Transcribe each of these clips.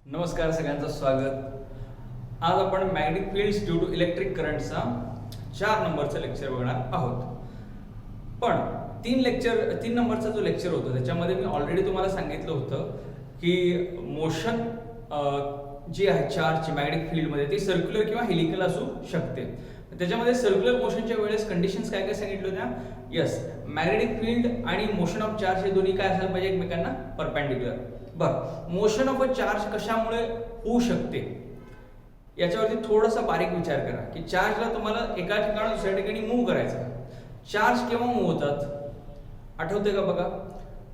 नमस्कार सगळ्यांचं स्वागत. आज आपण magnetic fields due to electric करंटचा 4 नंबरचं लेक्चर बघणार आहोत. पण 3 नंबरचा जो लेक्चर होता त्याच्यामध्ये मी ऑलरेडी तुम्हाला सांगितलं होतं की मोशन जी आहे चार्जची मॅग्नेटिक फील्डमध्ये ती सर्क्युलर किंवा हेलिकल असू शकते. त्याच्यामध्ये सर्क्युलर मोशनच्या वेळेस कंडिशन्स काय काय सांगितलं होत्या. यस, मॅग्नेटिक फील्ड आणि मोशन ऑफ चार्ज हे दोन्ही काय असायला पाहिजे एकमेकांना परपेंडिक्युलर. बरं, मोशन ऑफ अ चार्ज कशामुळे होऊ शकते याच्यावरती थोडासा बारीक विचार करा की चार्जला तुम्हाला एका ठिकाणी दुसऱ्या ठिकाणी मूव्ह करायचं. चार्ज केव्हा मूव्ह होतात आठवते का बघा.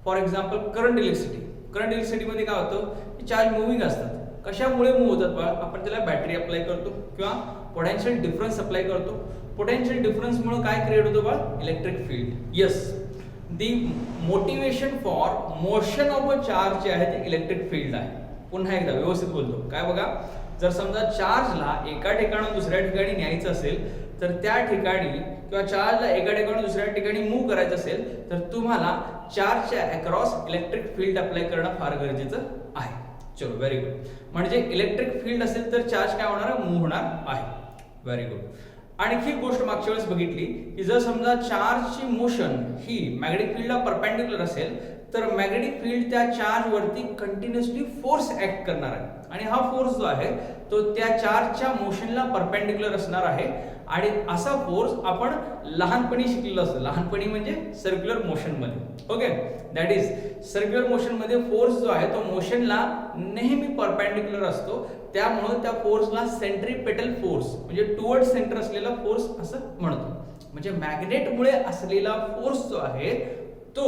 फॉर एक्झाम्पल करंट इलेक्ट्रिसिटीमध्ये काय होतं की चार्ज मुव्हिंग असतात. कशामुळे मूव्ह होतात बघा. आपण त्याला बॅटरी अप्लाय करतो किंवा पोटेन्शियल डिफरन्स अप्लाय करतो. पोटेन्शियल डिफरन्समुळे काय क्रिएट होतं बघा, electric field. Yes, the motivation for motion of a charge जे आहे ते इलेक्ट्रिक फील्ड आहे. पुन्हा एकदा व्यवस्थित बोलतो काय बघा. जर समजा चार्जला एका ठिकाणाहून दुसऱ्या ठिकाणी न्यायचं असेल तर त्या ठिकाणी किंवा चार्जला एका ठिकाणाहून दुसऱ्या ठिकाणी मूव्ह करायचं असेल तर तुम्हाला चार्जच्या अक्रॉस इलेक्ट्रिक फील्ड अप्लाय करणं फार गरजेचं आहे. चलो, व्हेरी गुड. म्हणजे इलेक्ट्रिक फील्ड असेल तर चार्ज काय होणार, मूव्ह होणार आहे. Very good. आणखी गोष्ट मागच्या वेळेस बघितली की जर समजा चार्जची मोशन ही मॅग्नेटिक फील्डला परपेंडिक्युलर असेल तर मॅग्नेटिक फील्ड त्या चार्ज वरती कंटिन्युअसली फोर्स ऍक्ट करणार आहे आणि हा फोर्स जो आहे तो त्या चार्जच्या मोशनला परपेंडिक्युलर असणार आहे. आणि असा फोर्स आपण लहानपणी शिकलेलो असतो. लहानपणी म्हणजे सर्क्युलर मोशन मध्ये. Okay, that is circular motion मध्ये फोर्स जो आहे तो मोशनला नेहमी परपेंडिक्युलर असतो. त्यामुळे त्या फोर्सला सेंट्रीपेटल फोर्स म्हणजे टुवर्ड सेंटर असलेला फोर्स असं म्हणतो. म्हणजे मॅग्नेटमुळे असलेला फोर्स जो आहे तो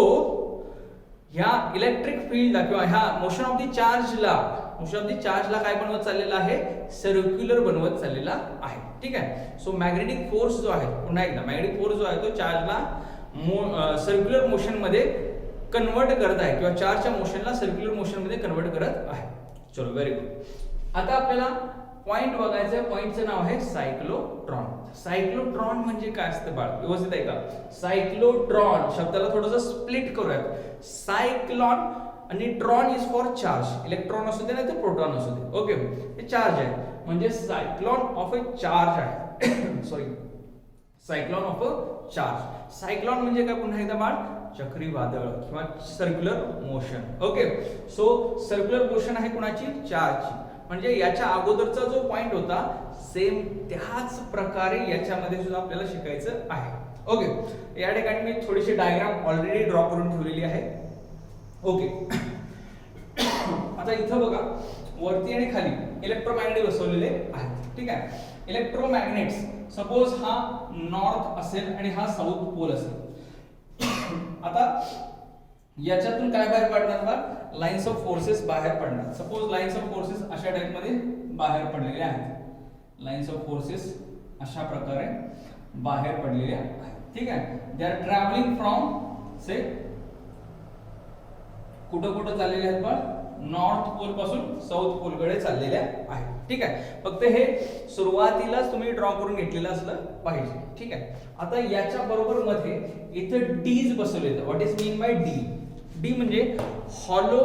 ह्या इलेक्ट्रिक फील्डला किंवा ह्या मोशन ऑफ दी चार्जला काय बनवत चाललेला आहे, सर्क्युलर बनवत चाललेला आहे. ठीक आहे. सो मॅग्नेटिक फोर्स जो आहे, पुन्हा एकदा मॅग्नेटिक फोर्स जो आहे तो चार्जला सर्क्युलर मोशन मध्ये कन्वर्ट करत आहे किंवा चार्जच्या मोशनला सर्क्युलर मोशन मध्ये कन्वर्ट करत आहे. चलो, व्हेरी गुड. आता आपल्याला पॉइंट बघायचं आहे. पॉइंटचं नाव आहे सायक्लोट्रॉन. सायक्लोट्रॉन म्हणजे काय असतं बाळ, व्यवस्थित आहे का. सायक्लोट्रॉन शब्दाला थोडंसं स्प्लिट करूयात. सायक्लॉन आणि Tron is for charge. Electron असू दे नाही तर प्रोटॉन असू दे. ओके, हे चार्ज आहे म्हणजे सायक्लॉन ऑफ अ चार्ज आहे. Sorry, cyclone of a charge. Cyclone म्हणजे काय पुन्हा एकदा बाळ, चक्रीवादळ किंवा circular motion. Okay, so circular motion आहे कुणाची, चार्जची. म्हणजे याच्या अगोदरचा जो पॉइंट होता सेम त्याच प्रकारे याच्यामध्ये सुद्धा आपल्याला शिकायचं आहे. ओके, या ठिकाणी मी थोडीशी डायग्राम ऑलरेडी ड्रॉ करून ठेवलेली आहे. ओके, आता इथं बघा वरती आणि खाली इलेक्ट्रोमॅग्नेट बसवलेले आहेत. ठीक आहे. इलेक्ट्रोमॅग्नेट्स सपोज हा नॉर्थ असेल आणि हा साऊथ पोल असेल. आता याच्यातून काय बाहेर पडणार बा, लाईन्स ऑफ फोर्सेस बाहेर पडणार. सपोज लाईन्स ऑफ फोर्सेस अशा टाइप मध्ये बाहेर पडलेले आहेत. लाईन्स ऑफ फोर्सेस अशा प्रकारे बाहेर पडलेले आहेत. ठीक आहे. दे आर ट्रॅव्हलिंग फ्रॉम से कुठं कुठं चाललेले आहेत बा, नॉर्थ पोल पासून साऊथ पोल कडे चाललेले आहेत. ठीक आहे. फक्त हे सुरुवातीलाच तुम्ही ड्रॉ करून घेतलेलं असलं पाहिजे. ठीक आहे. आता याच्या बरोबर मध्ये इथे डीज बसवले. What is mean by D. D म्हणजे हॉलो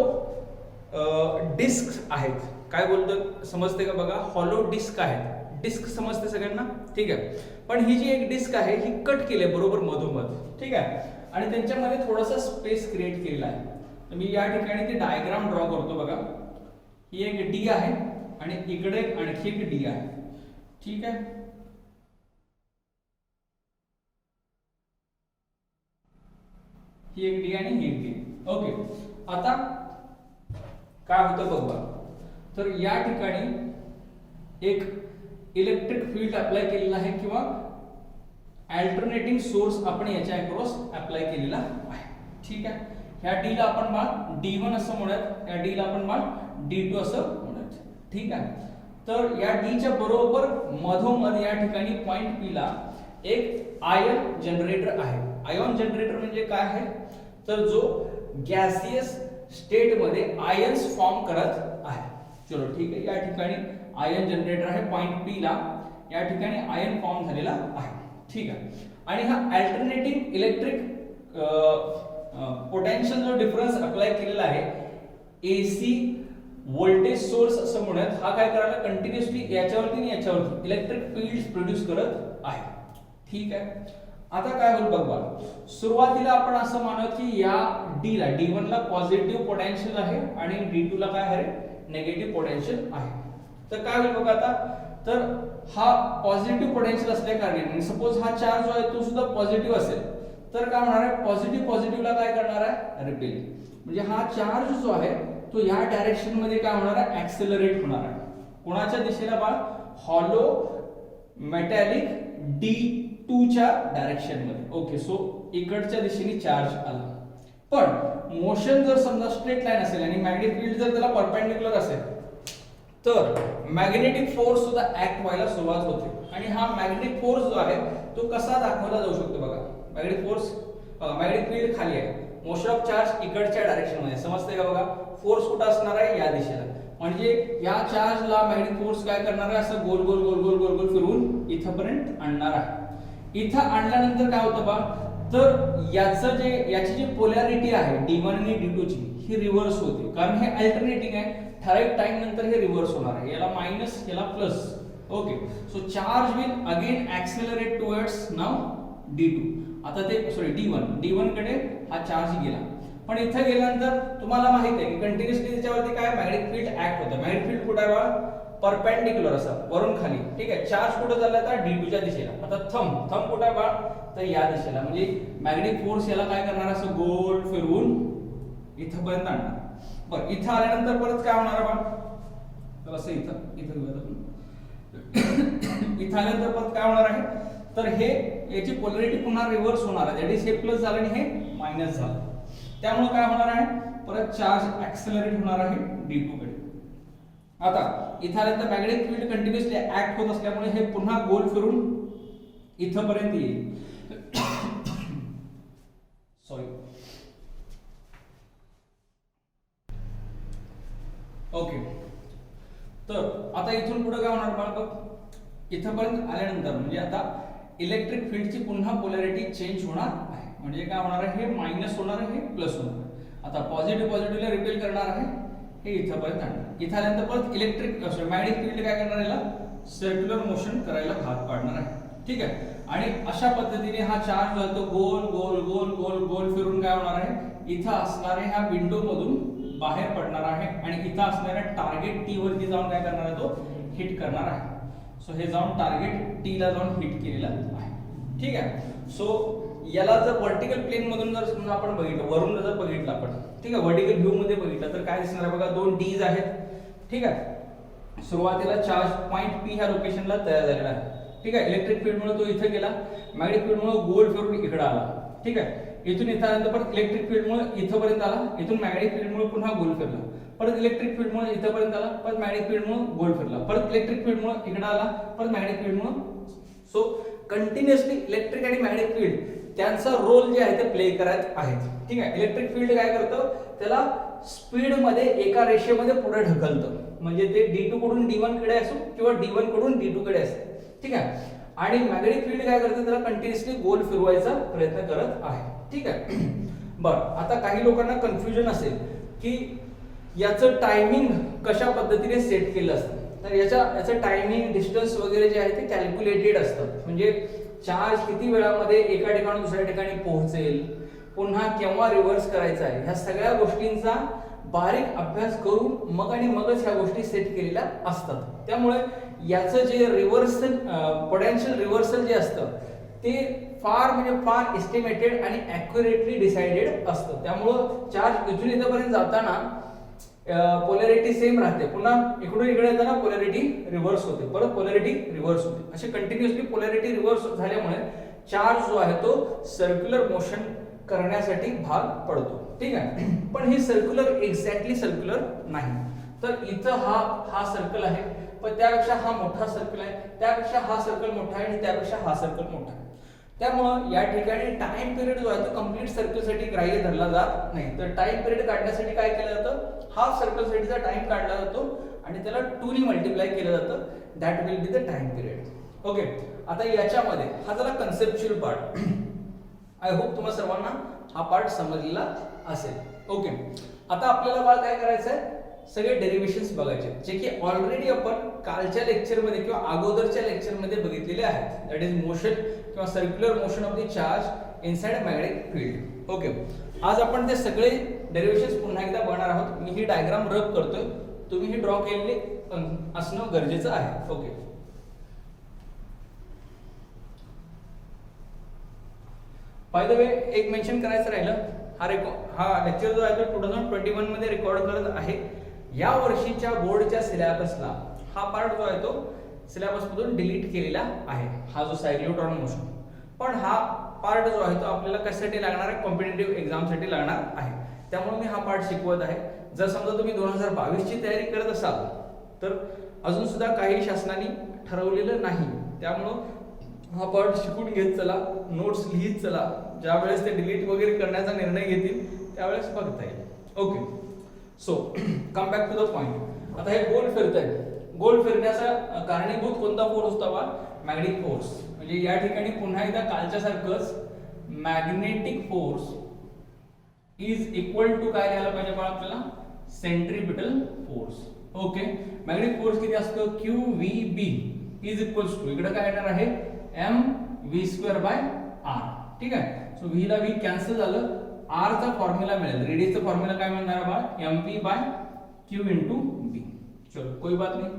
डिस्क आहेत. काय बोलतो समजते का बघा, हॉलो डिस्क आहेत. डिस्क समजते सगळ्यांना. ठीक आहे. पण ही जी एक डिस्क आहे ही कट केली आहे बरोबर मधोमध. ठीक आहे. आणि त्यांच्यामध्ये थोडासा स्पेस क्रिएट केलेला आहे. तर मी या ठिकाणी ती डायग्राम ड्रॉ करतो बघा. ही एक डी आहे आणि इकडे आणखी एक डी आहे. ठीक आहे. ही एक डी आणि ही एक डी. ओके, आता काय होतं बघा. तर या ठिकाणी एक इलेक्ट्रिक फील्ड अप्लाय केलेला आहे किंवा अल्टरनेटिंग सोर्स आपण याच्या अक्रॉस अप्लाय केलेला आहे. ठीक आहे. ह्या डीला आपण बाळ D1 असं म्हणूयात, या डीला आपण बाळ D2 असं म्हणूयात. ठीक आहे. तर या डीच्या बरोबर मधोमध या ठिकाणी पॉइंट P ला एक आयन जनरेटर आहे. आयन जनरेटर म्हणजे काय आहे, तर जो गॅसियस स्टेट मध्ये आयन्स फॉर्म करत आहे. चलो, ठीक आहे. या ठिकाणी आयन जनरेटर आहे पॉइंट P ला. या ठिकाणी आयन फॉर्म झालेला आहे. ठीक आहे. आणि हा अल्टरनेटिंग इलेक्ट्रिक पोटेन्शियल जो डिफरन्स अप्लाय केलेला आहे AC व्होल्टेज सोर्स असं म्हणूयात, हा काय करायला कंटिन्युअसली याच्यावरती आणि याच्यावरती इलेक्ट्रिक फील्ड प्रोड्यूस करत आहे. ठीक आहे. आता काय होईल बघा, सुरुवातीला आपण असं मानू की या D ला D1 ला पॉझिटिव्ह पोटेन्शियल आहे आणि D2 ला काय आहे निगेटिव्ह पोटेन्शियल आहे. तर काय होईल बघा आता, तर हा पॉझिटिव्ह पोटेन्शियल असल्या कारणाने सपोज हा चार्ज जो आहे तो सुद्धा पॉझिटिव्ह असेल तर काय होणार आहे, पॉझिटिव्हला काय करणार आहे रिपेल, म्हणजे हा चार्ज जो आहे तो या डायरेक्शन मध्ये काय होणार आहे ऍक्सेलरेट होणार आहे. कोणाच्या दिशेला बा, हॉलो मेटॅलिक D2 च्या डायरेक्शन मध्ये. ओके, सो इकडच्या दिशेने चार्ज आला. पण मोशन जर समजा स्ट्रेट लाईन असेल आणि मॅग्नेटिक फील्ड जर त्याला परपेंडिक्युलर असेल तर मॅग्नेटिक फोर्स सुद्धा ऍक्ट व्हायला सुरुवात होते. आणि हा मॅग्नेटिक फोर्स जो आहे तो कसा दाखवला जाऊ शकतो बघा, मॅग्नेटिक फोर्स मॅग्नेटिक फील्ड खाली आहे, मोशन ऑफ चार्ज इकडच्या डायरेक्शन मध्ये, समजतंय का बघा. फोर्स कुठं असणार आहे या दिशेला, म्हणजे या चार्जला मॅग्नेटिक फोर्स काय करणार आहे असं गोल गोल गोल गोल गोल गोल फिरवून इथपर्यंत आणणार आहे. इथं आणल्यानंतर काय होतं बा, तर याची जी पोलॅरिटी आहे D1 आणि D2 ची ही रिव्हर्स होते, कारण हे अल्टरनेटिंग आहे. ठराविक टाइम नंतर हे रिव्हर्स होणार आहे, याला मायनस याला plus. Okay, so charge will again accelerate towards now D2. आता ते सॉरी D1 कडे हा चार्ज गेला. पण इथे गेल्यानंतर तुम्हाला माहित आहे की कंटिन्युअसली त्याच्यावरती काय मॅग्नेटिक फील्ड ऍक्ट होतं. मॅग्नेटिक फील्ड कुठे आहे बा, परपेंडिक्युलर असा वरून खाली. ठीक आहे, चार्ज कुठे चालला आता D2 च्या दिशेला. आता थंब कुठे आहे बा, तर या दिशेला, म्हणजे मॅग्नेटिक फोर्स याला काय करणार असं गोल फिरवून इथपर्यंत आणणार. बरं, इथं आल्यानंतर परत काय होणार बा, तर असं इथं इथं आल्यानंतर परत काय होणार आहे, तर हे याची पोलॅरिटी पुन्हा रिव्हर्स होणार आहे. दॅट इज हे प्लस झालं आणि हे मायनस झालं. त्यामुळे काय होणार आहे, परत चार्ज ऍक्सेलरेट होणार आहे D2 कडे. आता इथं आल्यानंतर मॅग्नेटिक फील्ड कंटिन्युअसली ऍक्ट होत असल्यामुळे हे पुन्हा गोल फिरून इथपर्यंत येईल. सॉरी. ओके, तर आता इथून पुढे काय होणार बाळा, इथपर्यंत आल्यानंतर म्हणजे आता इलेक्ट्रिक फील्डची पुन्हा पोलॅरिटी चेंज होणार आहे. म्हणजे काय होणार आहे, हे मायनस होणार आहे, हे प्लस होणार आहे. आता पॉझिटिव्हला रिपेल करणार आहे, हे इथपर्यंत आणणार. इथं आल्यानंतर परत इलेक्ट्रिक मॅग्नेटिक फील्ड काय करणार, याला सर्क्युलर मोशन करायला भाग पाडणार आहे. ठीक आहे, आणि अशा पद्धतीने हा चार्ज जो गोल गोल गोल गोल गोल फिरून काय होणार आहे, इथं असणाऱ्या ह्या विंडो मधून बाहेर पडणार आहे आणि इथं असणाऱ्या टार्गेट T वरती जाऊन काय करणार आहे, तो हिट करणार आहे. सो हे जाऊन टार्गेट T ला जाऊन हिट केलेला आहे. ठीक आहे, सो याला जर व्हर्टिकल प्लेन मधून जर समजा आपण बघितलं, वरून जर बघितलं आपण, ठीक आहे, व्हर्टिकल व्ह्यू मध्ये बघितलं तर काय दिसणार आहे बघा, दोन D's आहेत. ठीक आहे, सुरुवातीला चार्ज पॉइंट P ह्या लोकेशनला तयार झालेला आहे. ठीक आहे, इलेक्ट्रिक फील्ड मुळे तो इथे गेला, मॅग्नेटिक फील्ड मुळे गोल फिरून इकडे आला. ठीक आहे, इथून इथं आल्यानंतर परत इलेक्ट्रिक फील्ड मुळे इथपर्यंत आला, इथून मॅग्नेटिक फील्ड मुळे पुन्हा गोल फिरला, परत इलेक्ट्रिक फील्ड मुळे इथपर्यंत आला, परत मॅग्नेटिक फील्ड मुळे गोल फिरला, परत इलेक्ट्रिक फील्ड मुळे इकडे आला, परत मॅग्नेटिक फील्ड मुळे. सो कंटिन्युअसली इलेक्ट्रिक आणि मॅग्नेटिक फील्ड त्यांचा रोल जे आहे ते प्ले करत आहेत. ठीक आहे, इलेक्ट्रिक फील्ड काय करतं, त्याला स्पीड मध्ये एका रेषेमध्ये पुढे ढकलतं, म्हणजे ते D2 कडून D1 कडे असो किंवा D1 कडून D2 कडे असते. ठीक आहे, आणि मॅग्नेटिक फील्ड काय करतं, त्याला कंटिन्युअसली गोल फिरवायचा प्रयत्न करत आहे. ठीक आहे, बरं, आता काही लोकांना कन्फ्युजन असेल की याचं टायमिंग कशा पद्धतीने सेट केलं असतं. तर याचं टायमिंग डिस्टन्स वगैरे जे आहे ते कॅल्क्युलेटेड असतं, म्हणजे चार्ज किती वेळामध्ये एका ठिकाणून दुसऱ्या ठिकाणी पोहोचेल, पुन्हा केव्हा रिव्हर्स करायचा आहे, ह्या सगळ्या गोष्टींचा बारीक अभ्यास करून मगच ह्या गोष्टी सेट केलेल्या असतात. त्यामुळे याचं जे रिव्हर्सल पोटेन्शियल रिव्हर्सल जे असतं ते फार एस्टिमेटेड आणि ॲक्युरेटली डिसाइडेड असतं. त्यामुळं चार्ज इथून इथपर्यंत जाताना पोलॅरिटी सेम राहते, पुन्हा इकडून इकडे येताना पोलॅरिटी रिव्हर्स होते, परत पोलॅरिटी रिव्हर्स होते. असे कंटिन्युअसली पोलॅरिटी रिव्हर्स झाल्यामुळे चार्ज जो आहे तो सर्क्युलर मोशन करण्यासाठी भाग पडतो. ठीक आहे, पण हे सर्क्युलर एक्झॅक्टली सर्क्युलर नाही. तर इथं हा सर्कल आहे, पण त्यापेक्षा हा मोठा सर्कल आहे, त्यापेक्षा हा सर्कल मोठा आहे आणि त्यापेक्षा हा सर्कल मोठा आहे. त्यामुळं या ठिकाणी टाइम पिरियड जो आहे तो कंप्लीट सर्कलसाठी ग्राह्य धरला जात नाही. तर टाइम पिरियड काढण्यासाठी काय केलं जातं, हाफ सर्कलसाठीचा टाइम काढला जातो आणि त्याला 2 ने मल्टिप्लाय केलं जातं. That will be the time period. Okay, आता याच्यामध्ये हा झाला कन्सेप्च्युअल पार्ट. आय होप तुम्हाला सर्वांना हा पार्ट समजलेला असेल. ओके, आता आपल्याला बाळ काय करायचं आहे, सगळे डेरिव्हेशन्स बघायचे जे की ऑलरेडी आपण कालच्या लेक्चरमध्ये किंवा अगोदरच्या लेक्चरमध्ये बघितलेले आहेत. दॅट इज मोशन किंवा circular motion of the charge inside magnetic field. Okay, आज आपण ते सगळे डेरिव्हेशन्स पुन्हा एकदा बघणार आहोत. मी ही डायग्राम रब करतोय, तुम्ही ही ड्रॉ केलेली असणं गरजेचं आहे. ओके, बाय द वे एक मेन्शन करायचं राहिलं, हा लेक्चर जो आहे तो 2021 मध्ये रेकॉर्ड करत आहे. या वर्षीच्या बोर्डच्या सिलेबसला हा पार्ट जो आहे तो सिलेबस मधून डिलीट केलेला आहे, हा जो सायक्लोट्रॉन मोशन. पण हा पार्ट जो आहे तो आपल्याला कशासाठी लागणार आहे, कॉम्पिटिटिव्ह एक्झामसाठी लागणार आहे. त्यामुळे मी हा पार्ट शिकवत आहे. जर समजा तुम्ही 2022 ची तयारी करत असाल तर अजून सुद्धा काही शासनाने ठरवलेलं नाही, त्यामुळं हा पार्ट शिकून घेत चला, नोट्स लिहित चला. ज्या वेळेस ते डिलीट वगैरे करण्याचा निर्णय घेतील त्यावेळेस बघता येईल. Okay, so come back to the point. आता हे गोल फिरत आहे, गोल फिरण्याचा कारणीभूत कोणता फोर्स होता बा, मॅग्नेटिक फोर्स. म्हणजे या ठिकाणी पुन्हा एकदा कालच्या सारखंच magnetic force is equal to काय लिहायला पाहिजे बा आपल्याला, centripetal force. Okay, magnetic force किती असतो, QVB इज इक्वल्स टू, इकडे काय येणार आहे, mv²/r. ठीक आहे, सो v ला v कॅन्सल झालं, r चा फॉर्म्युला मिळेल, रेडियसचा फॉर्म्युला काय मिळणार बा, mp/q * b. चलो कोई बात नाही.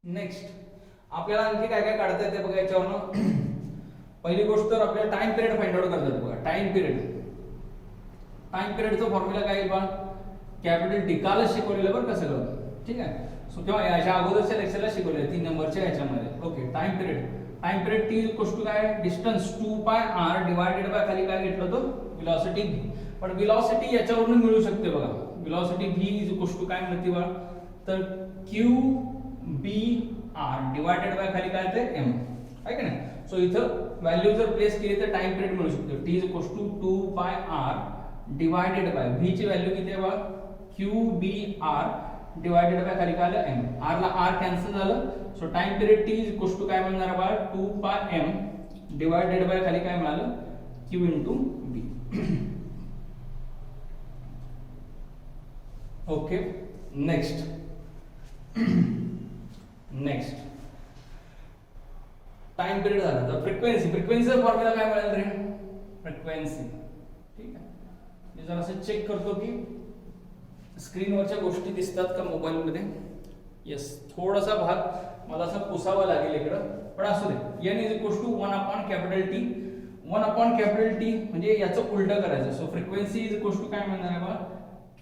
नेक्स्ट आपल्याला आणखी काय काय काढता येते बघा याच्यावरनं. पहिली गोष्ट तर आपल्याला टाइम पिरियड फाइंड आउट करतात बघा. टाइम पिरियडचा फॉर्म्युला काय आहे बा, कॅपिटल टी. कालच शिकवलेलं बरं का सगळं. ठीक आहे, सो तेव्हा याच्या अगोदरच्या लेक्चरला शिकवलेलं 3 नंबरच्या याच्यामध्ये. Okay, time period T equals to काय, डिस्टन्स 2πr डिवाइडेड बाय खाली काय घेतलं होतं, वेलोसिटी v. पण वेलोसिटी याच्यावरून मिळू शकते बघा, velocity v is equals to काय मिळते बघा, तर qbr डिवाइडेड बाय खाली काय येते m, आहे का नाही. सो इथं व्हॅल्यू जर प्लेस केली तर टाइम पिरियड मिळू शकतो. t is equals to 2πr divided by v ची व्हॅल्यू किती आहे बघा, qbr डिवाइडेड बाय खाली काय आलं m. r ला r कॅन्सल झालं, so time period t is equals to काय मिळणार बघा, 2πm डिवाइडेड बाय खाली काय मिळालं, q * b. Okay, next time period झाला तर फ्रिक्वेन्सीचा फॉर्म्युला काय मिळेल रे, फ्रिक्वेन्सी. ठीक आहे, मी जरा असं चेक करतो की स्क्रीनवरच्या गोष्टी दिसतात का मोबाईल मध्ये. येस, थोडासा भाग मला असं पुसावा लागेल इकडं, पण असू दे. n = 1/T. 1/T म्हणजे याचं उलटं करायचं. So frequency is equal to काय म्हणणार आहे बघा,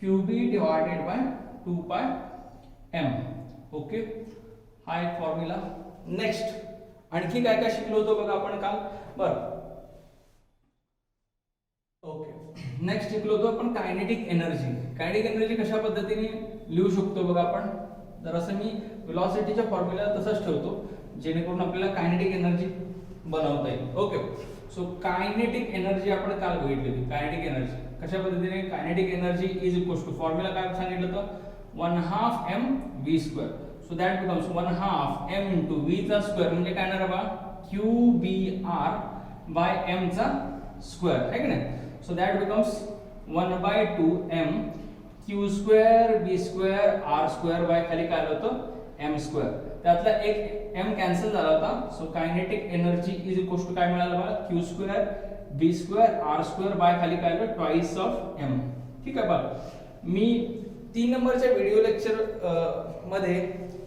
QB divided by 2πm. Okay, हा एक फॉर्म्युला. नेक्स्ट आणखी काय काय शिकलो होतो बघा आपण काल. बरं, ओके, नेक्स्ट शिकलो होतो आपण कायनेटिक एनर्जी. कायनेटिक एनर्जी कशा पद्धतीने लिहू शकतो बघा आपण. जरासं मी वेलोसिटीच्या फॉर्म्युला तसंच ठेवतो जेणेकरून आपल्याला कायनेटिक एनर्जी बनवता येईल. ओके, सो कायनेटिक एनर्जी आपण काल बघितली होती. कायनेटिक एनर्जी कशा पद्धतीने, kinetic energy is equals to formula काय सांगितलं होतं, 1/2 mv². So that becomes 1/2 m * v चा स्क्वेअर म्हणजे काय येणार बा, qbr/m चा स्क्वेअर, आहे की नाही. So that becomes 1/2 m q² b² r² by खाली काय आलं होतं, m². त्यातला एक m कॅन्सल झाला होता. So kinetic energy is equals to काय मिळालं बघा, q² b² r² बाय खाली काय आलं, ट्वाइस ऑफ m. ठीक आहे बघा, मी 3 नंबरच्या व्हिडिओ लेक्चर मध्ये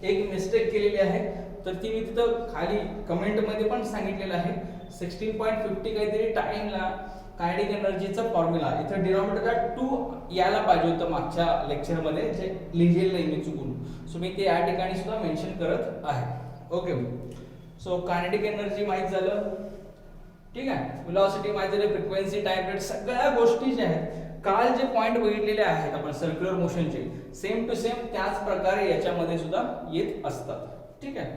एक मिस्टेक केलेली आहे, तर ती मी तिथं खाली कमेंट मध्ये पण सांगितलेलं आहे. 16.50 काहीतरी टाइमला कायनेटिक एनर्जीचा फॉर्म्युला इथं डिनॉमिनेटरला 2 यायला पाहिजे होतं मागच्या लेक्चर मध्ये, जे लिहिलेलं नाही मी चुकून. सो मी ते या ठिकाणी सुद्धा मेन्शन करत आहे. ओके, सो कायनेटिक एनर्जी माहित झालं. ठीक आहे, वेलोसिटी माहित झाली, फ्रिक्वेन्सी, टाइम पिरियड, सगळ्या गोष्टी ज्या आहेत काल जे पॉइंट बघितलेले आहेत आपण सर्क्युलर मोशनचे, सेम टू सेम त्याच प्रकारे याच्यामध्ये सुद्धा येत असतात. ठीक आहे,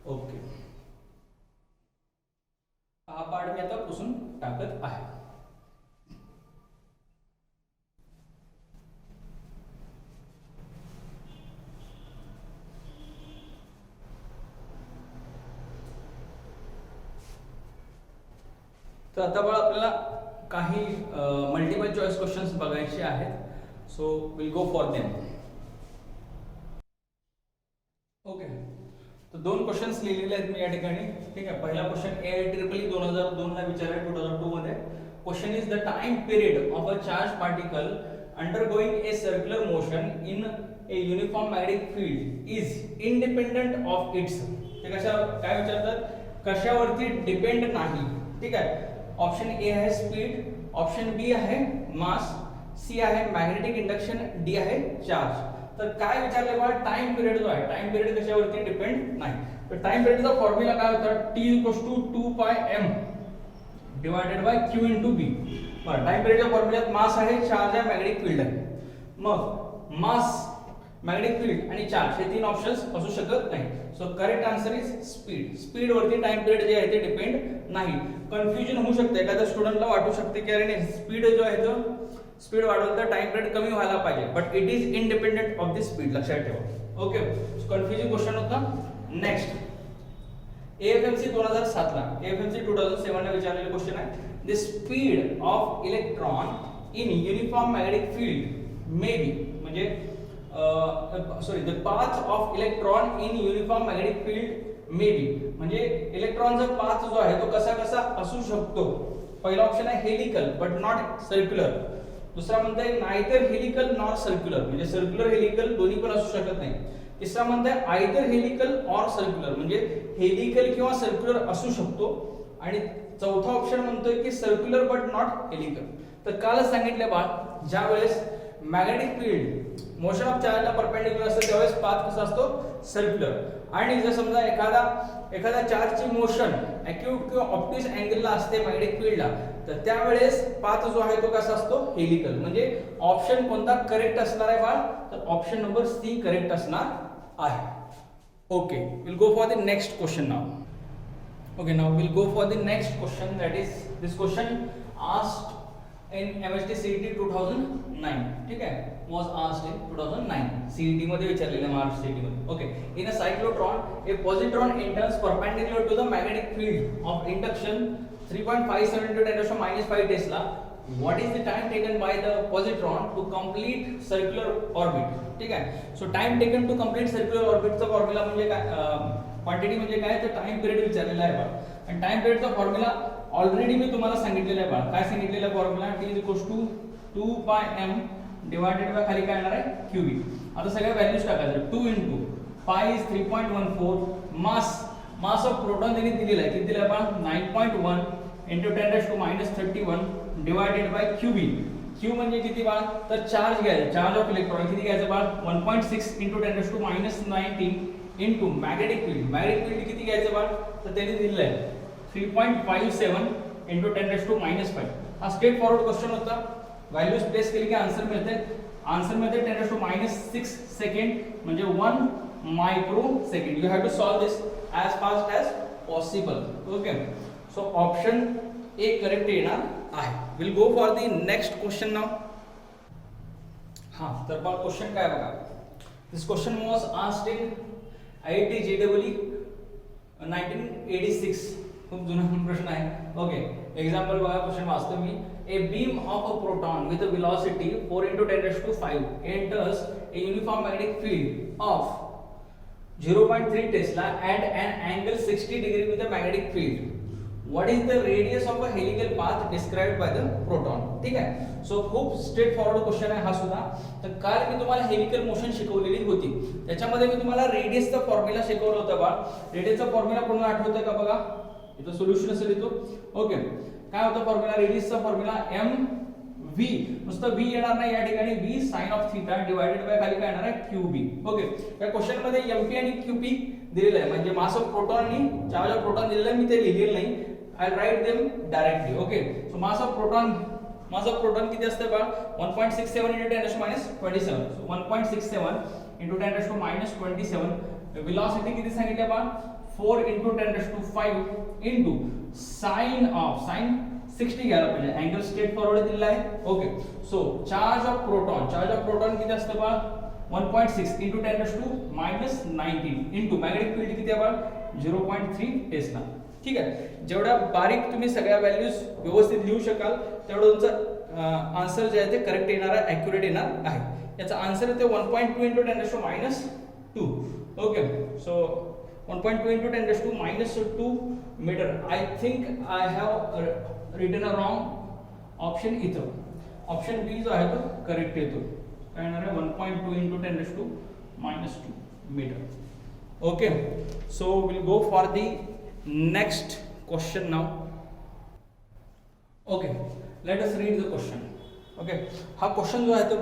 ओके, हा पार्ट मी आता पुसून टाकत आहे. तर आता बघा आपल्याला काही मल्टिपल चॉईस क्वेश्चन्स बघायचे आहेत. So will go for them. Okay, तर दोन क्वेश्चन्स लिहिलेले आहेत मी या ठिकाणी. ठीक आहे, पहिला क्वेश्चन AIEEE 2002 ला विचारला 2002 मध्ये. Question is the time period of a charge particle undergoing A circular motion in A uniform magnetic field is independent of its. ते काय विचारतात, कशावरती डिपेंड नाही. ठीक आहे, ऑप्शन ए आहे स्पीड, ऑप्शन बी आहे मास, सी आहे मॅग्नेटिक इंडक्शन, डी आहे चार्ज. तर काय विचारले बघा, टाइम पिरियड जो आहे, टाइम पिरियड कशावरती डिपेंड नाही. तर टाइम पिरियडचा फॉर्म्युला काय होता, T = 2πm divided by Q * B. बरं, टाइम पिरियडच्या फॉर्म्युल्यात मास आहे, चार्ज आहे, मॅग्नेटिक फील्ड आहे. मग मास, मॅग्नेटिक फील्ड आणि चार्ज हे तीन ऑप्शन्स असू शकत नाही. So correct answer is speed. Speed वरती टाइम पिरियड जे आहे ते डिपेंड नाही. कन्फ्युजन होऊ शकते, एखाद्या स्टुडंटला वाटू शकते की अरे नाही, स्पीड जो आहे तो स्पीड वाढवलं तर टाइम पिरियड कमी व्हायला पाहिजे, but it is independent of the speed. लक्षात ठेवा. ओके, कन्फ्युजिंग क्वेश्चन होता. नेक्स्ट, AFMC 2007 ला, AFMC 2007 ला विचारलेला क्वेश्चन आहे. The speed of electron in uniform magnetic field may be, म्हणजे the path of electron in uniform magnetic field may be, म्हणजे इलेक्ट्रॉनचा पाथ जो आहे तो कसा कसा असू शकतो. पहिला ऑप्शन आहे हेलिकल बट नॉट सर्क्युलर. दुसरा म्हणताय नायदर हेलिकल नॉर सर्क्युलर, म्हणजे सर्क्युलर हेलिकल दोन्ही पण असू शकत नाही. तिसरा म्हणताय आयदर हेलिकल ऑर सर्क्युलर, म्हणजे हेलिकल किंवा सर्क्युलर असू शकतो. आणि चौथा ऑप्शन म्हणतोय की सर्क्युलर बट नॉट हेलिकल. तर कालच सांगितले बा, ज्या वेळेस मॅग्नेटिक फील्ड मोशन ऑफ चार्जला परपेंडिक्युलर असते त्यावेळेस पाथ कसा असतो, सर्क्युलर. आणि जर समजा एखादा चार्जची मोशन अॅक्यूट किंवा ऑप्टिक्स अँगलला असते मॅग्नेटिक फील्डला, तर त्यावेळेस पाथ जो आहे तो कसा असतो, हेलिकल. म्हणजे ऑप्शन कोणता करेक्ट असणार आहे बाळ, तर ऑप्शन नंबर सी करेक्ट असणार आहे. Okay, will go for the next question now. Okay, now we'll go for the next question. That is, this question asked in MST CET 2009. ठीक आहे, was asked in 2009. CET मध्ये विचारलेलं आहे, Maharashtra CET मध्ये. Okay, in a cyclotron, a positron enters perpendicular to the magnetic field of induction 3.57 × 10⁻⁵ Tesla. What is the time taken by the positron to complete circular orbit? ठीक आहे, so time taken to complete circular orbit चा formula म्हणजे काय, quantity म्हणजे काय, तर time period विचारलेला आहे बघा. आणि टाइम पिरियडचा फॉर्म्युला ऑलरेडी मी तुम्हाला सांगितलेला आहे बघा. काय सांगितलेला formula, T = 2πm divided by खाली काय येणार आहे, QB. आता सगळ्या व्हॅल्यूज टाकायचं. 2 × पाय इज 3.14. मास ऑफ प्रोटॉन त्यांनी दिलेला आहे, किती दिला आहे बघा, 9.1 × 10⁻31 डिवायडेड बाय QB. Q म्हणजे किती बाळा, तर चार्ज घ्यायचा, चार्ज ऑफ इलेक्ट्रॉन किती घ्यायचं बाळा, 1.6 × 10⁻19 into magnetic field. Magnetic field किती घ्यायचं बाळ, तर त्यांनी दिलेलं आहे 3.57 × 10⁻5. हा स्ट्रेट फॉरवर्ड क्वेश्चन होता. व्हॅल्यूज प्लेस केली की आन्सर मिळते. आन्सर मिळते 10⁻6 सेकंड, म्हणजे 1 microsecond. You have to solve this as fast as possible. Okay, so option A correct येणार आहे. Will go for the next question now. हां, तर बघा क्वेश्चन काय बघा. This question was asked in IIT JEE 1986. खूप जुना प्रश्न आहे. ओके, एक्झाम्पल बघा, क्वेश्चन वाचतो मी. A beam of a proton with a velocity 4 × 10⁵ enters a uniform magnetic field of 0.3 Tesla at an angle 60 degree with a magnetic field. What is the radius of a helical path described by the proton? ठीक आहे, so खूप straight forward question आहे हा सुद्धा. तर काल मी तुम्हाला helical motion शिकवलेली होती, त्याच्यामध्ये मी तुम्हाला रेडियसचा फॉर्म्युला शिकवला होता बा. रेडियसचा फॉर्म्युला कोणाला आठवतंय का बघा, इथं सोल्युशन असेल इथं. ओके, काय होतं फॉर्म्युला, रेडियसचा फॉर्म्युला mv, नुसतं v येणार नाही या ठिकाणी, v sin θ डिवायडेड बाय खाली काय येणार आहे, qb. ओके, या क्वेश्चन मध्ये mp आणि qp दिलेलं आहे, म्हणजे मास ऑफ प्रोटॉन आणि चार्ज ऑफ प्रोटॉन दिलेलं आहे. मी ते लिहिलेलं नाही, I'll write them directly. Okay, so mass of proton किती असते बा, 1.67 × 10⁻27. So 1.67 × 10⁻27. velocity किती सांगितले बा, 4 × 10⁵ into sin 60 घ्यायला पाहिजे, अँगल स्ट्रेट फॉरवर्ड दिलेला आहे. Okay, so charge of proton किती असते बा, 1.6 × 10⁻19 into मॅग्नेटिक फील्ड किती आहे बा, 0.3 टेस्ला. ठीक आहे, जेवढा बारीक तुम्ही सगळ्या व्हॅल्यूज व्यवस्थित लिहू शकाल तेवढं तुमचं आन्सर जे आहे ते करेक्ट येणार आहे, ॲक्युरेट येणार आहे. याचा आन्सर येते 1.2 × 10⁻². Okay, so 1.2 × 10⁻² metre. I think I have written a wrong option इथं. ऑप्शन बी जो आहे तो करेक्ट येतो. काय येणार आहे 1.2 × 10⁻² metre. Okay, so will go for the next question now. Okay, let us read the question. Okay, हा question जो आहे तो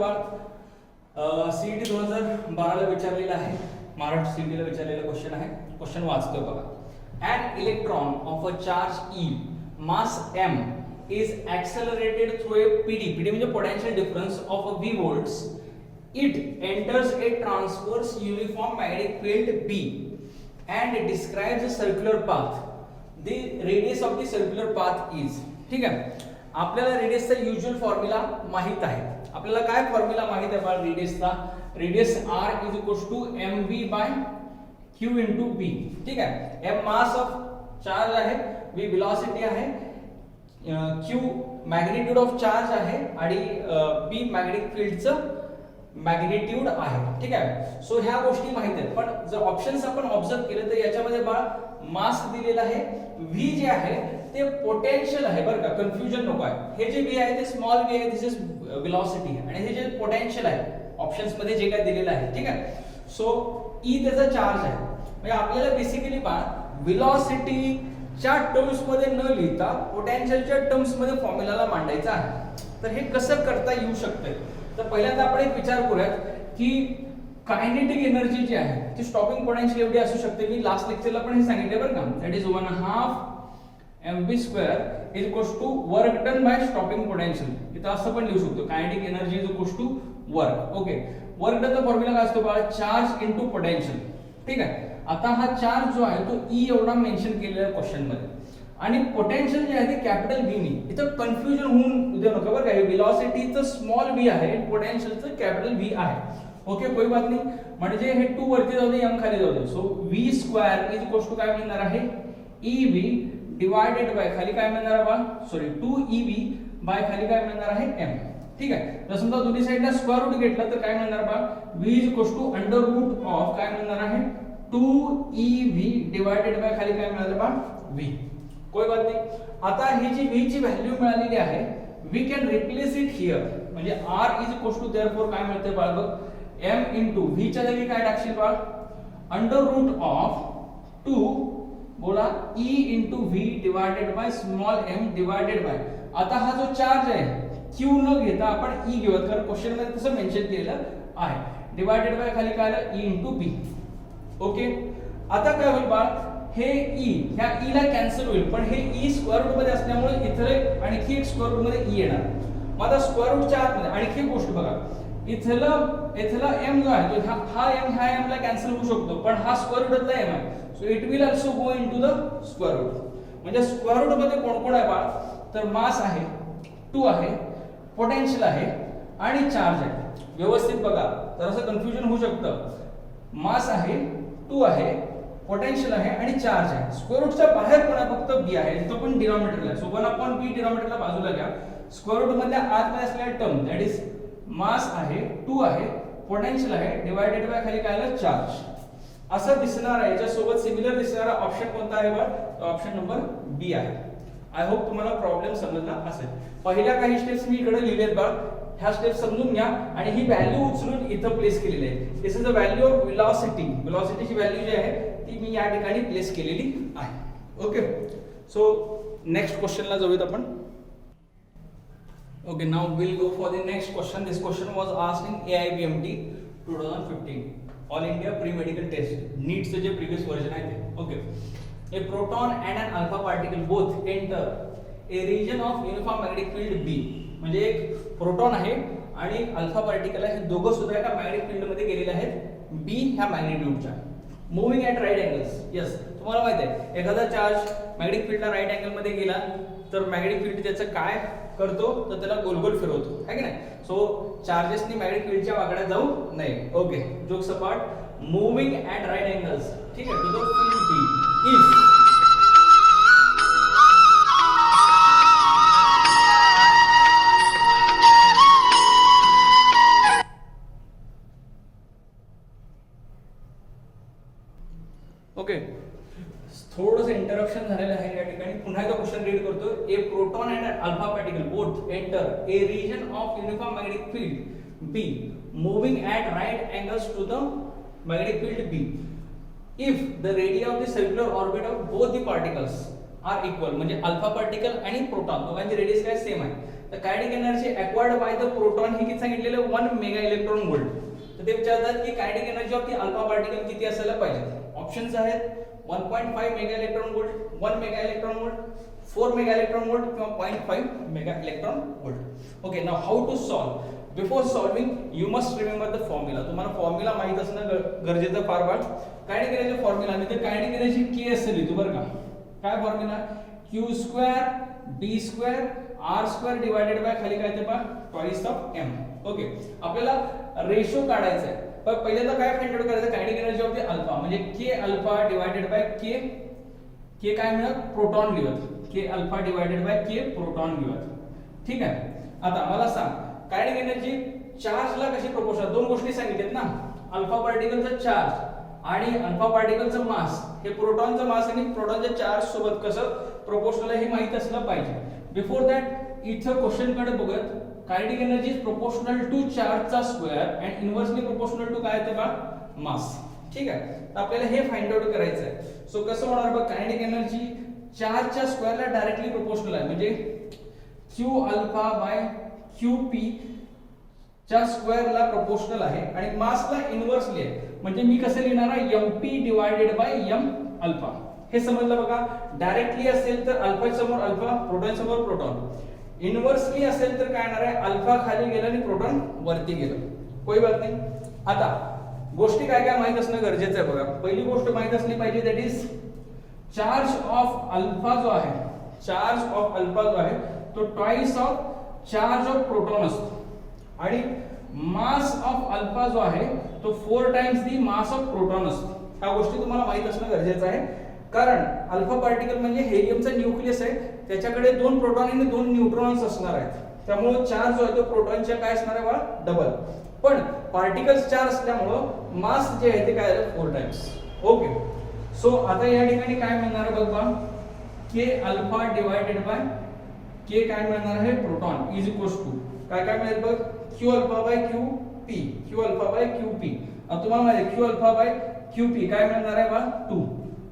CET 2012ला विचारलेला आहे. महाराष्ट्र CETला विचारलेला क्वेश्चन आहे. क्वेश्चन वाचतोय बघा. An electron of a charge E, mass m, is accelerated through a PD. PD म्हणजे potential difference of a V volts. It enters a transverse uniform magnetic field B and describes a circular path. The radius of the circular path is. ठीक आहे, आपल्याला रेडियसचा usual formula माहित आहे. आपल्याला काय formula माहित आहे बाळ रेडियसचा? Radius r = mv/q × b. ठीक आहे, m मास ऑफ चार्ज आहे, v वेलोसिटी आहे, q मॅग्निट्यूड ऑफ चार्ज आहे आणि b मॅग्नेटिक फील्डचं मॅग्निट्यूड आहे. ठीक आहे, सो ह्या गोष्टी माहित आहेत. पण जर ऑप्शन्स आपण ऑब्झर्व केले तर याच्यामध्ये बाळ मास दिलेला आहे, v जे आहे ते पोटेन्शियल आहे. बरं का, कन्फ्युजन नको आहे. हे जे v आहे ते स्मॉल v आहे, दिस इज वेलोसिटी आहे, आणि हे जे पोटेन्शियल आहे ऑप्शन्स मध्ये जे काय दिलेलं आहे. ठीक आहे, सो e त्याचा चार्ज आहे. म्हणजे आपल्याला बेसिकली बाळ वेलोसिटीच्या टर्म्स मध्ये न लिहिता पोटेन्शियलच्या टर्म्स मध्ये फॉर्म्युलाला मांडायचा आहे. तर हे कसं करता येऊ शकते? तर पहिल्यांदा आपण एक विचार करूयात की कायनेटिक एनर्जी जी आहे ती स्टॉपिंग पोटेन्शियल एवढी असू शकते. मी लास्ट लेक्चरला पण हे सांगितले बरं का, that is 1/2 mv² = work done by stopping potential. इथं असं पण लिहू शकतो, kinetic energy = work. Okay, work डनचा फॉर्म्युला काय असतो बाळा? Charge into potential. ठीक आहे, आता हा चार्ज जो आहे तो E एवढा मेन्शन केलेला आहे क्वेश्चन मध्ये, आणि पोटेन्शियल जे आहे ते कॅपिटल V नी. इथं कन्फ्युजन होऊन देऊ नका बरं का, वेलोसिटीचं स्मॉल v आहे, पोटेन्शियलचं कॅपिटल V आहे. ओके, कोई बात नाही. म्हणजे हे 2 वरती जाऊ दे, m खाली जाऊ दे. सो v² काय मिळणार आहे? EV डिवायडेड बाय खाली काय मिळणार आहे बा? सॉरी 2EV बाय खाली काय मिळणार आहे? m. ठीक आहे, तर समजा दोन्ही साइडला स्क्वेअर रूट घेतला तर काय मिळणार बा? v √√ काय मिळणार आहे? 2EV डिवायडेड बाय खाली काय मिळालं बा? v. कोई बात नाही. आता ही जी v ची व्हॅल्यू मिळालेली आहे, we can replace it here. म्हणजे r देअरफॉर काय मिळते बाळ बघ, m * v च्या जागी काय टाकशील बाळ? √2 बोला E × v divided by small m divided by. आता हा जो चार्ज आहे Q न घेता आपण E घेऊयात, कारण क्वेश्चन मध्ये तसं मेन्शन केलेलं आहे. डिवायडेड बाय खाली काय आलं? E × b. ओके, आता काय होईल बाळ? हे E ह्या E ला कॅन्सल होईल, पण हे E स्क्वेअर रूट मध्ये असल्यामुळे इथले आणखी एक स्क्वेअर रूट मध्ये E येणार. मग आता स्क्वेअर रूटच्या आतमध्ये आणखी एक गोष्ट बघा, इथला m जो आहे तो हा m ह्या m ला कॅन्सल होऊ शकतो, पण हा स्क्वेअर रूटला m आहे, so it will also go into the square root. म्हणजे स्क्वेअर रूट मध्ये कोण कोण आहे बाळ? तर मास आहे, 2 आहे, पोटेन्शियल आहे आणि चार्ज आहे. व्यवस्थित बघा, तर असं कन्फ्युजन होऊ शकतं. मास आहे, 2 आहे, पोटेन्शियल आहे आणि चार्ज आहे. स्क्वेअर रूटच्या बाहेर पण फक्त b आहे, तो पण डिनॉमिनेटरला. सो 1/b डिनॉमिनेटरला बाजूला घ्या. स्क्वेअर रूट मधल्या आतमध्ये असलेला टर्म दॅट इज मास आहे, 2 आहे, पोटेन्शियल आहे, डिवायडेड बाय खाली काय आलं? चार्ज. असं दिसणार आहे. याच्यासोबत सिमिलर दिसणारा ऑप्शन कोणता आहे बघ? तो ऑप्शन नंबर बी आहे. आय होप तुम्हाला प्रॉब्लेम समजला असेल. पहिल्या काही स्टेप्स मी इकडे लिहिलेत बघ, ह्या स्टेप्स समजून घ्या आणि ही व्हॅल्यू उचलून इथं प्लेस केलेली आहे. This is the value of velocity. वेलोसिटीची व्हॅल्यू जी आहे ती मी या ठिकाणी प्लेस केलेली आहे. ओके, सो नेक्स्ट क्वेश्चनला जाऊयात आपण. Okay, now we'll go for the next question. This question was asked in AIBMT 2015, All India Pre-Medical Test. NEET से जो previous version आहे ते. Okay. A proton and an alpha particle both enter a region of uniform magnetic field B. म्हणजे एक proton आहे आणि एक alpha particle आहे, हे दोघं सुद्धा एका मॅग्नेटिक फील्ड मध्ये गेलेले आहेत B ह्या मॅग्निट्यूडच्या. Moving at right angles. Yes, तुम्हाला माहित आहे एखादा चार्ज मॅग्नेटिक फील्डला राईट अँगल मध्ये गेला तर मॅग्नेटिक फील्ड त्याचं काय करतो, तर त्याला गोल गोल फिरवतो, है की नाही? सो चार्जेसनी मॅग्नेटिक फील्डच्या वाकड्यात जाऊ नये. Okay, jokes apart, moving at right angles, ठीक आहे, to the field B if okay, थोडंसं इंटरप्शन झालेलं आहे या ठिकाणी. पुन्हा एकदा क्वेश्चन रीड करतो. A proton and alpha particle both enter a region of uniform magnetic field B moving at right angles to the magnetic field B if the radii of the circular orbit of both the particles are equal. म्हणजे alpha particle आणि proton दोघांची radius काय same आहे. तर kinetic energy acquired by the proton हे किती सांगितलेलं 1 mega electron volt. तर ते विचारतात की kinetic energy of the alpha particle किती असायला पाहिजे. ऑप्शन्स आहेत 1.5 mega electron volt, 1 mega electron volt, 4 mega electron volt किंवा 0.5 mega electron volt. Okay, now how to solve. Before solving you must remember the formula. तुम्हाला formula माहित असणं गरजेचं फार फार. कायनेटिक एनर्जी फॉर्म्युला मी तर कायनेटिक एनर्जी के असेल लिहितो बरं का. काय formula q square b square r square divided by खाली काय ते पहा ट्वाइस ऑफ m. ओके, आपल्याला रेशो काढायचा आहे. पण पहिल्यांदा काय फाइंड आउट करायचं kinetic energy of the alpha म्हणजे k alpha divided by k काय मिळत प्रोटॉन लिहत k alpha divided by k proton लिहत. ठीक आहे, आता मला सांग कायनेटिक एनर्जी चार्जला कशी प्रोपोर्शनल. दोन गोष्टी सांगितल्यात ना, अल्फा पार्टिकलचा चार्ज आणि अल्फा पार्टिकलचं मास. हे प्रोटॉनचं मास आणि प्रोटॉनच्या चार्ज सोबत कसं प्रोपोर्शनल आहे हे माहित असलं पाहिजे. बिफोर दॅट इथं क्वेश्चन कडे बघत kinetic energy is proportional to चार्जचा square and inversely proportional to काय ते बा मास. ठीक आहे, तर आपल्याला हे फाइंड आउट करायचं आहे. सो कसं होणार बघ कायनेटिक एनर्जी चार्जच्या स्क्वेअरला डायरेक्टली प्रोपोर्शनल आहे. म्हणजे q अल्फा बाय qp च्या स्क्वेअरला प्रोपोर्शनल आहे आणि मासला इनव्हर्सली आहे. म्हणजे मी कसं लिहिणार आहे mp divided by m alpha. हे समजलं बघा. डायरेक्टली असेल तर अल्फा समोर अल्फा, प्रोटॉन समोर प्रोटॉन. इनव्हर्सली असेल तर काय येणार आहे अल्फा खाली गेला आणि प्रोटॉन वरती गेलं. कोई बात नाही. आता गोष्टी काय काय माहित असणं गरजेचं आहे बघा. पहिली गोष्ट माहित असली पाहिजे that is charge of alpha जो आहे, चार्ज ऑफ अल्फा जो आहे तो twice of charge of proton असतो आणि मास ऑफ अल्फा जो आहे तो 4 times the mass of proton असतो. ह्या गोष्टी तुम्हाला माहित असणं गरजेचं आहे. कारण अल्फा पार्टिकल म्हणजे हेलियमचा न्यूक्लियस आहे, त्याच्याकडे 2 प्रोटॉन आणि 2 न्यूट्रॉन्स असणार आहेत. त्यामुळे चार्ज जो आहे तो प्रोटॉनच्या काय असणार आहे बघा डबल. पण पार्टिकल्स चार्ज असल्यामुळे मास जे आहे ते काय आहे 4 टाइम्स. ओके, सो आता या ठिकाणी काय मिळणार आहे बघा k alpha divided by k काय मिळणार आहे प्रोटॉन इज इक्वल्स टू काय काय मिळेल बघ q alpha by qp, q alpha by qp. आता तुम्हाला माहिती आहे q अल्फा बाय qp काय मिळणार आहे बघा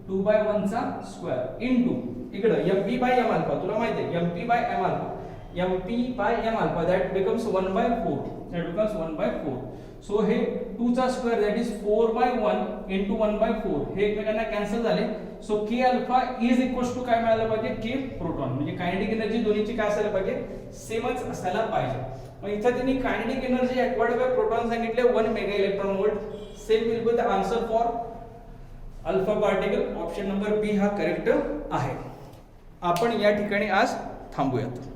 2 बाय 1 चा स्क्वेअर इनटू इकडे mp बाय m अल्फा. तुला माहिती आहे mp by m alpha, mp by m alpha that becomes 1 by 4, that becomes 1 by 4. So हे 2 चा square that is 4 by 1 into 1 by 4 हे एकमेकांना कॅन्सल झाले. So k alpha is equals to काय मिळालं पाहिजे k प्रोटॉन. म्हणजे कायनेटिक एनर्जी दोन्हीची काय असायला पाहिजे सेमच असायला पाहिजे. मग इथं त्यांनी kinetic energy acquired by proton सांगितले 1 mega electron volt. Same will be the answer for alpha particle. Option number B हा करेक्ट आहे. आपण या ठिकाणी आज थांबूयात.